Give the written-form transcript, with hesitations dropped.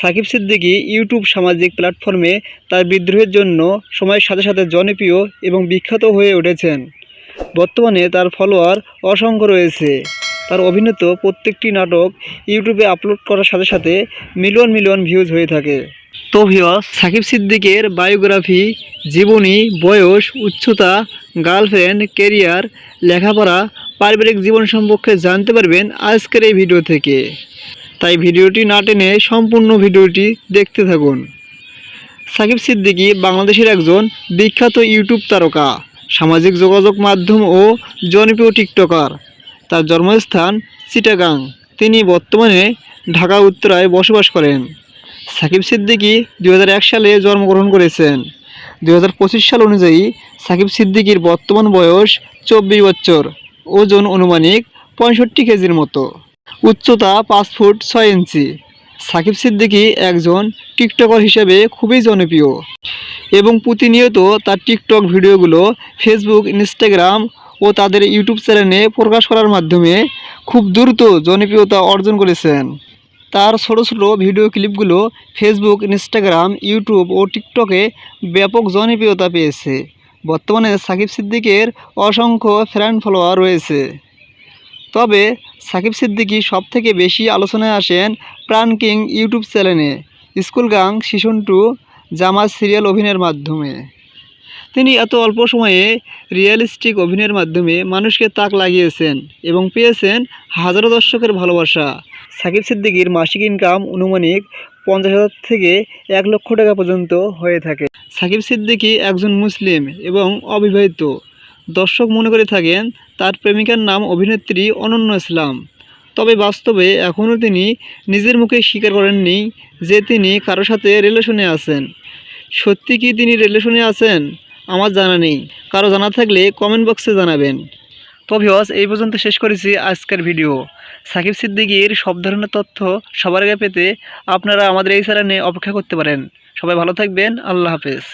Shakib Siddiqui YouTube সামাজিক প্ল্যাটফর্মে তার বিদ্রোহের জন্য সময়ের সাথে সাথে জনপ্রিয় এবং বিখ্যাত হয়ে উঠেছেন। বর্তমানে তার ফলোয়ার অসংখ্য রয়েছে। তার অভিনীত প্রত্যেকটি নাটক ইউটিউবে আপলোড করার সাথে সাথে মিলিয়ন মিলিয়ন ভিউজ হয়ে থাকে। তো ভিউয়ার্স, সাকিব সিদ্দিকীর বায়োগ্রাফি, জীবনী, বয়স, উচ্চতা, গার্লফ্রেন্ড, কেরিয়ার, লেখাপড়া, পারিবারিক জীবন সম্পর্কে জানতে পারবেন আজকের এই ভিডিও থেকে। তাই ভিডিওটি না টেনে সম্পূর্ণ ভিডিওটি দেখতে থাকুন। সাকিব সিদ্দিকী বাংলাদেশের একজন বিখ্যাত ইউটিউব তারকা, সামাজিক যোগাযোগ মাধ্যম ও জনপ্রিয় টিকটকার। তার জন্মস্থান চিটাগাং। তিনি বর্তমানে ঢাকা উত্তরায় বসবাস করেন। সাকিব সিদ্দিকী 2001 সালে জন্মগ্রহণ করেছেন। 2025 সাল অনুযায়ী সাকিব সিদ্দিকীর বর্তমান বয়স 24 বছর, ওজন আনুমানিক 65 কেজির মতো, উচ্চতা 5 ফুট 6 ইঞ্চি। সাকিব সিদ্দিকী একজন টিকটকার হিসেবে খুবই জনপ্রিয় এবং প্রতিনিয়ত তার টিকটক ভিডিওগুলো ফেসবুক, ইনস্টাগ্রাম ও তাদের ইউটিউব চ্যানেলে প্রকাশ করার মাধ্যমে খুব দ্রুত জনপ্রিয়তা অর্জন করেছেন। তার ছোট ছোট ভিডিও ক্লিপগুলো ফেসবুক, ইনস্টাগ্রাম, ইউটিউব ও টিকটকে ব্যাপক জনপ্রিয়তা পেয়েছে। বর্তমানে সাকিব সিদ্দিকীর অসংখ্য ফ্যান ফলোয়ার রয়েছে। তবে সাকিব সিদ্দিকী সবথেকে বেশি আলোচনায় আসেন প্রাণ কিং ইউটিউব চ্যানেলে স্কুল গাং সিজন 2 জামাত সিরিয়াল অভিনয়ের মাধ্যমে। তিনি এত অল্প সময়ে রিয়েলিস্টিক অভিনয়ের মাধ্যমে মানুষকে তাক লাগিয়েছেন এবং পেয়েছেন হাজারো দর্শকের ভালোবাসা। সাকিব সিদ্দিকীর মাসিক ইনকাম আনুমানিক 50,000 থেকে 1 লক্ষ টাকা পর্যন্ত হয়ে থাকে। সাকিব সিদ্দিকী একজন মুসলিম এবং অবিবাহিত। দর্শক মনে করে থাকেন তার প্রেমিকার নাম অভিনেত্রী অনন্য ইসলাম। তবে বাস্তবে এখনও তিনি নিজের মুখে স্বীকার করেননি যে তিনি কারোর সাথে রিলেশনে আছেন। সত্যি কি তিনি রিলেশনে আছেন? আমার জানা নেই। কারো জানা থাকলে কমেন্ট বক্সে জানাবেন। তো ভিউয়ার্স, এই পর্যন্ত শেষ করেছি আজকের ভিডিও। সাকিব সিদ্দিকীর সব ধরনের তথ্য সবার আগে পেতে আপনারা আমাদের এই চ্যানেলে অপেক্ষা করতে পারেন। সবাই ভালো থাকবেন। আল্লাহ হাফেজ।